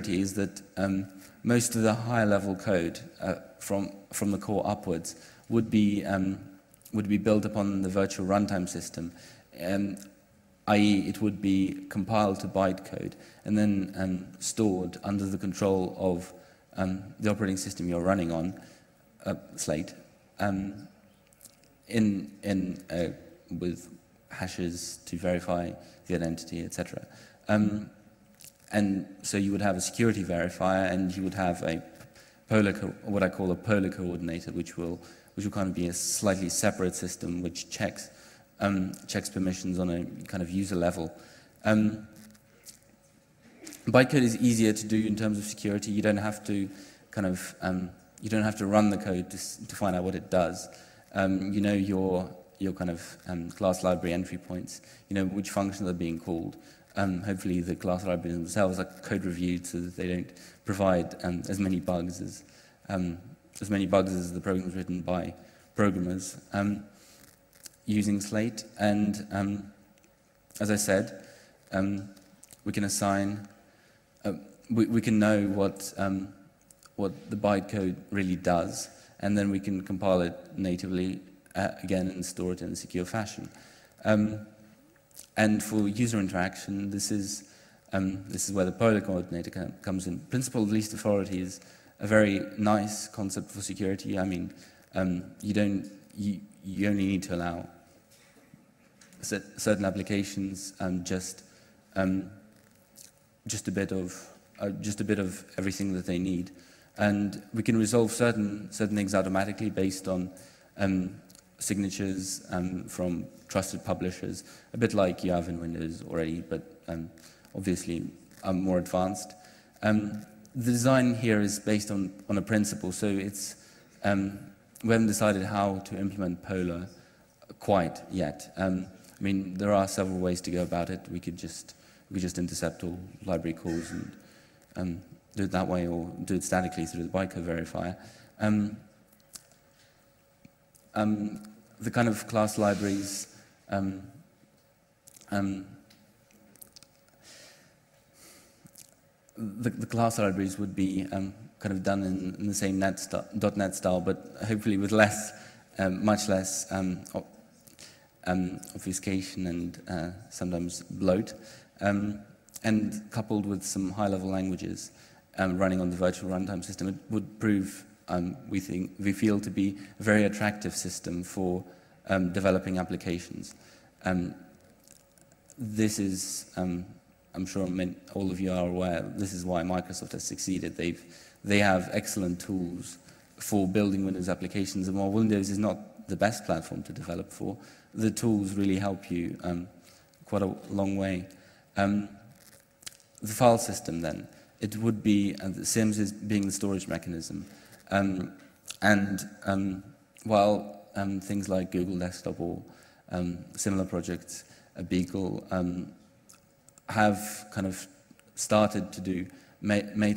is that most of the higher level code from the core upwards would be built upon the virtual runtime system, i.e. it would be compiled to bytecode and then stored under the control of the operating system you're running on, Slate, with hashes to verify the identity, etc. And so you would have a security verifier, and you would have a what I call a polar coordinator, which will kind of be a slightly separate system which checks permissions on a kind of user level. Bytecode is easier to do in terms of security. You don't have to kind of you don't have to run the code to find out what it does. You know your kind of class library entry points. You know which functions are being called. Hopefully the class libraries themselves are code reviewed so that they don't provide as many bugs as the programs written by programmers using Slate. And as I said, we can assign, we can know what the bytecode really does, and then we can compile it natively again and store it in a secure fashion. And for user interaction, this is where the polar coordinator comes in. Principle of least authority is a very nice concept for security. I mean, you only need to allow certain applications just a bit of everything that they need, and we can resolve certain things automatically based on signatures from trusted publishers, a bit like you have in Windows already, but obviously more advanced. The design here is based on a principle, so it's we haven't decided how to implement Polar quite yet. I mean, there are several ways to go about it. We could just intercept all library calls and do it that way, or do it statically through the bytecode verifier. The kind of class libraries the class libraries would be kind of done in the same .NET style, but hopefully with much less obfuscation and sometimes bloat, and coupled with some high-level languages running on the virtual runtime system, it would prove, we feel, to be a very attractive system for developing applications. This is, I'm sure all of you are aware, this is why Microsoft has succeeded. They have excellent tools for building Windows applications, and while Windows is not the best platform to develop for, the tools really help you quite a long way. The file system, then, it would be the SIMS is being the storage mechanism, while things like Google Desktop or similar projects, Beagle, have kind of started to do metadata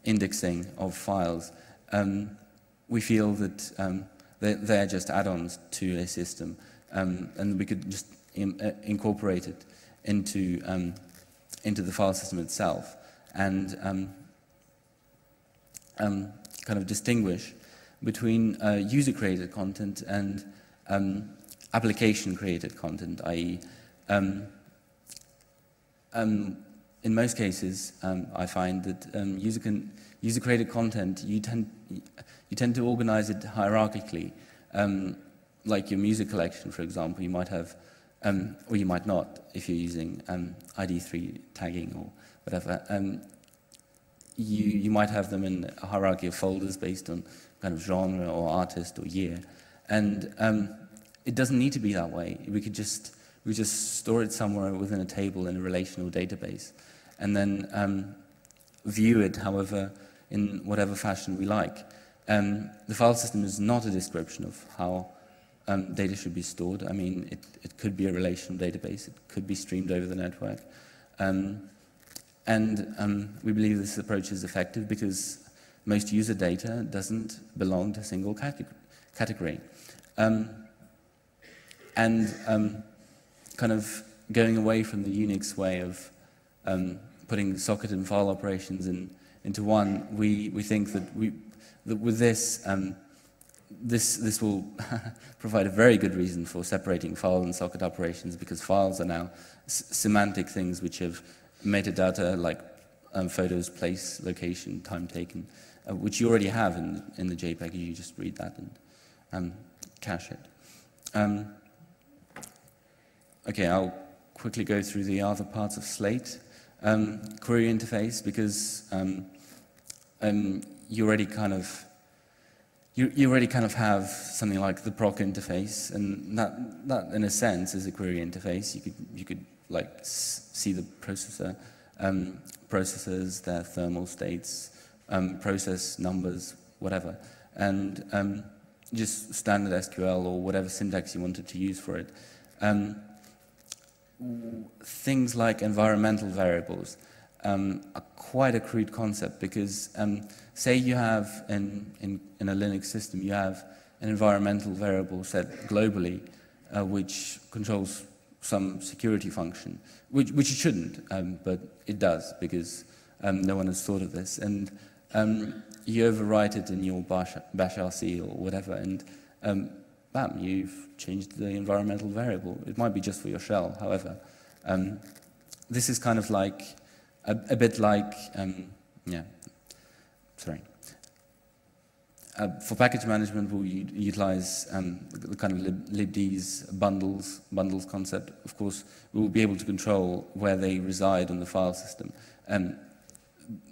indexing of files, we feel that they're just add-ons to a system, and we could just incorporate it into the file system itself, and kind of distinguish between user-created content and application-created content, i.e. In most cases, I find that user-created content, you tend to organize it hierarchically. Like your music collection, for example, you might have, or you might not, if you're using ID3 tagging or whatever. You might have them in a hierarchy of folders based on kind of genre or artist or year, and it doesn't need to be that way. We just store it somewhere within a table in a relational database, and then view it, however, in whatever fashion we like. The file system is not a description of how data should be stored. I mean, it could be a relational database. It could be streamed over the network. We believe this approach is effective because most user data doesn't belong to a single category. Kind of going away from the Unix way of putting socket and file operations into one, we think that with this, this will provide a very good reason for separating file and socket operations, because files are now semantic things which have metadata like photos, place, location, time taken, which you already have in the JPEG. You just read that and cache it. Okay, I'll quickly go through the other parts of Slate. Query interface, because you already kind of have something like the proc interface, and that in a sense is a query interface. You could like see the processor, processors, their thermal states, process numbers, whatever, and just standard SQL or whatever syntax you wanted to use for it. Things like environmental variables are quite a crude concept, because say you have in a Linux system, you have an environmental variable set globally which controls some security function, which it shouldn't, but it does, because no one has thought of this. And you overwrite it in your bash RC or whatever, and bam, you've changed the environmental variable. It might be just for your shell, however. This is kind of like, a bit like, for package management, we'll utilize the kind of libd's bundles concept. Of course, we will be able to control where they reside on the file system.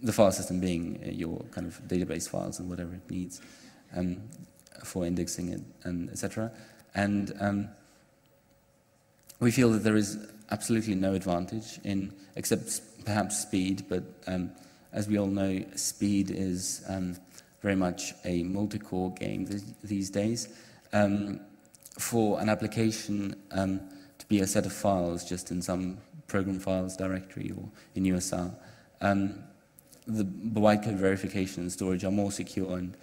The file system being your kind of database files and whatever it needs for indexing it, and etc. And we feel that there is absolutely no advantage except perhaps speed, but as we all know, speed is very much a multi-core game these days. For an application to be a set of files just in some program files directory or in USR, the bytecode verification and storage are more secure and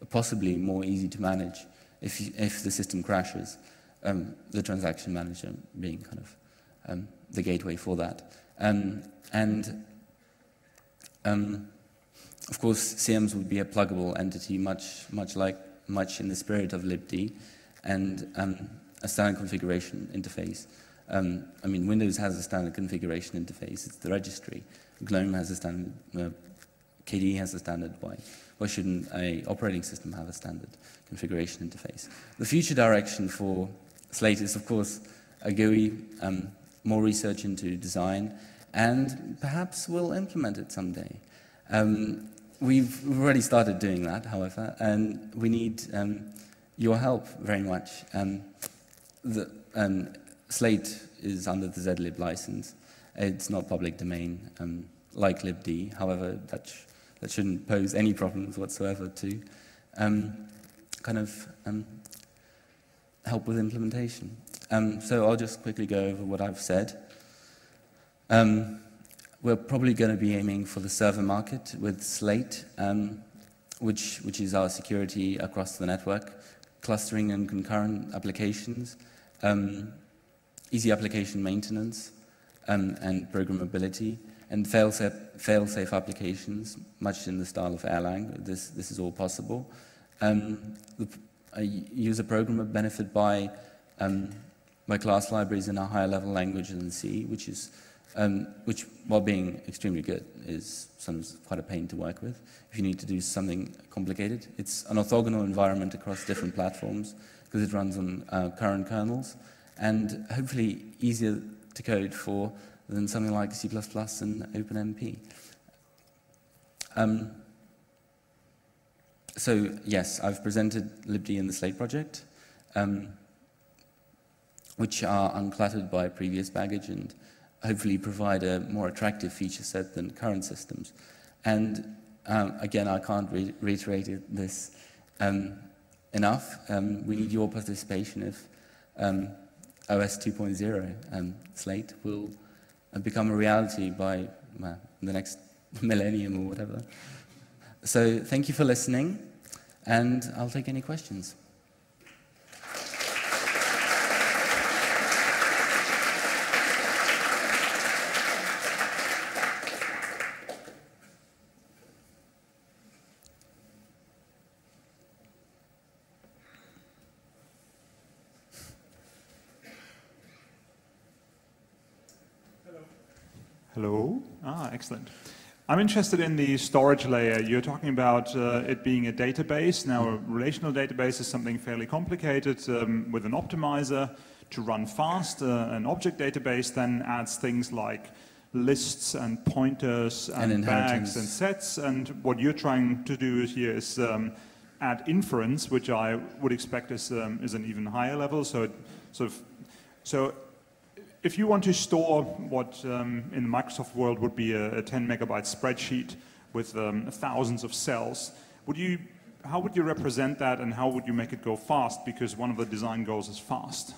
possibly more easy to manage if the system crashes, the transaction manager being kind of the gateway for that. Of course, CMs would be a pluggable entity, much in the spirit of libd, and a standard configuration interface. I mean, Windows has a standard configuration interface. It's the registry. GNOME has a standard. KDE has a standard. Why shouldn't an operating system have a standard configuration interface? The future direction for Slate is, of course, a GUI, more research into design, and perhaps we'll implement it someday. We've already started doing that, however, and we need your help very much. Slate is under the zlib license. It's not public domain, like libd. However, that shouldn't pose any problems whatsoever to help with implementation. So I'll just quickly go over what I've said. We're probably going to be aiming for the server market with Slate, which is our security across the network, clustering and concurrent applications, easy application maintenance, and programmability, and fail-safe applications, much in the style of Erlang. This is all possible. A user programmer benefit by class libraries in a higher level language than C, which, while being extremely good, is sometimes quite a pain to work with if you need to do something complicated. It's an orthogonal environment across different platforms because it runs on current kernels, and hopefully easier to code for than something like C++ and OpenMP. So yes, I've presented libd and the Slate project, which are uncluttered by previous baggage and hopefully provide a more attractive feature set than current systems. And again, I can't reiterate this enough. We need your participation if OS 2.0 Slate will become a reality by the next millennium or whatever. So thank you for listening, and I'll take any questions. Hello. Excellent. I'm interested in the storage layer. You're talking about it being a database. Now, a relational database is something fairly complicated with an optimizer to run fast. An object database then adds things like lists and pointers and bags and sets. And what you're trying to do here is add inference, which I would expect is an even higher level. So if you want to store what in the Microsoft world would be a 10 megabyte spreadsheet with thousands of cells, how would you represent that and how would you make it go fast? Because one of the design goals is fast.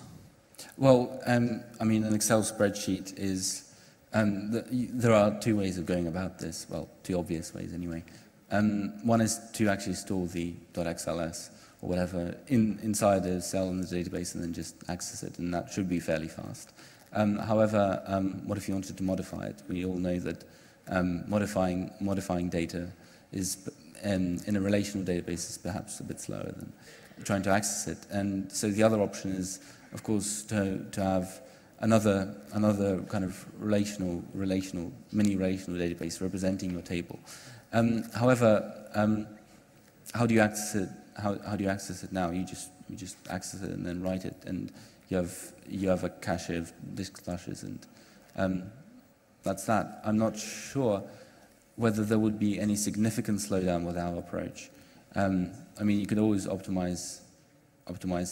Well, I mean, an Excel spreadsheet is, there are two ways of going about this, well, two obvious ways anyway. One is to actually store the .xls or whatever inside a cell in the database and then just access it, and that should be fairly fast. However, what if you wanted to modify it? We all know that modifying data is, in a relational database, is perhaps a bit slower than trying to access it. And so the other option is, of course, to have another kind of mini relational database representing your table. However, how do you access it? How do you access it now? You just access it and then write it, and you have a cache of disk slashes, and that's that. I'm not sure whether there would be any significant slowdown with our approach. I mean, you could always optimize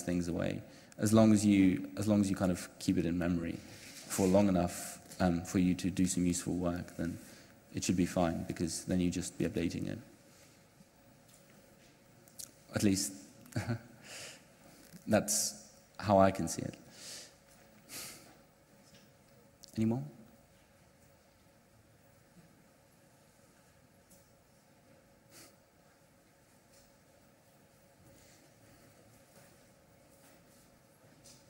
things away as long as you kind of keep it in memory for long enough for you to do some useful work. Then it should be fine, because then you just be updating it. At least that's how I can see it. Any more?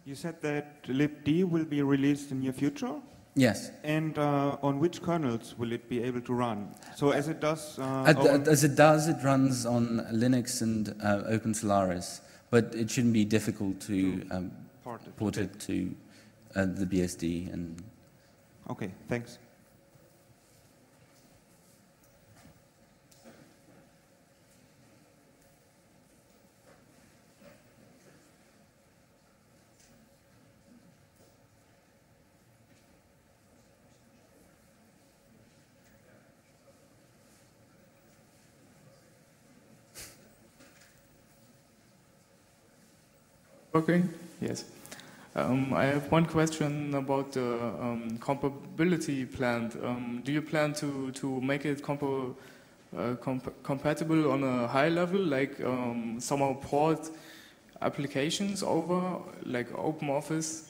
You said that libd will be released in the near future? Yes. And on which kernels will it be able to run? So as it does... it runs on Linux and OpenSolaris, but it shouldn't be difficult to port it to the BSD. And okay, thanks. Okay, yes. I have one question about the compatibility plan. Do you plan to make it compatible on a high level, like somehow port applications over, like OpenOffice,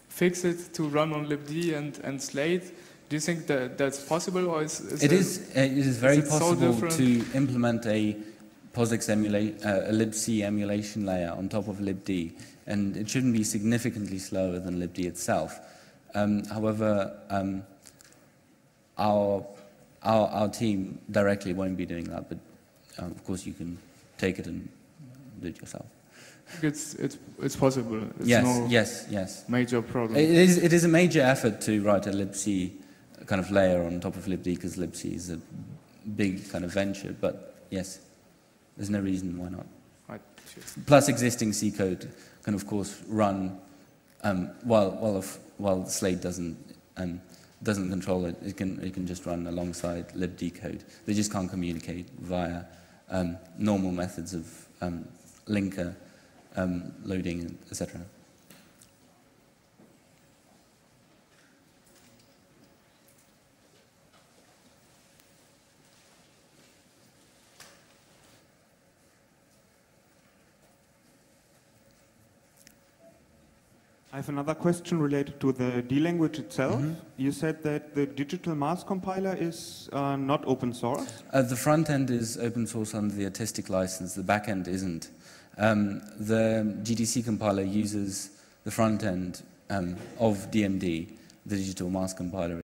fix it to run on libd and Slate? Do you think that that's possible, or it is very possible to implement a POSIX a libc emulation layer on top of libd, and it shouldn't be significantly slower than libd itself. However, our team directly won't be doing that, but of course you can take it and do it yourself. It's possible. It's yes. Major problem. It is a major effort to write a libc kind of layer on top of libd, because libc is a big kind of venture. But yes, there's no reason why not. Right. Sure. Plus, existing C code can of course run while Slate doesn't control it. It can just run alongside libd code. They just can't communicate via normal methods of linker, loading, etc. I have another question related to the D language itself. Mm-hmm. You said that the digital mask compiler is not open source? The front end is open source under the artistic license, the back end isn't. The GDC compiler uses the front end of DMD, the digital mask compiler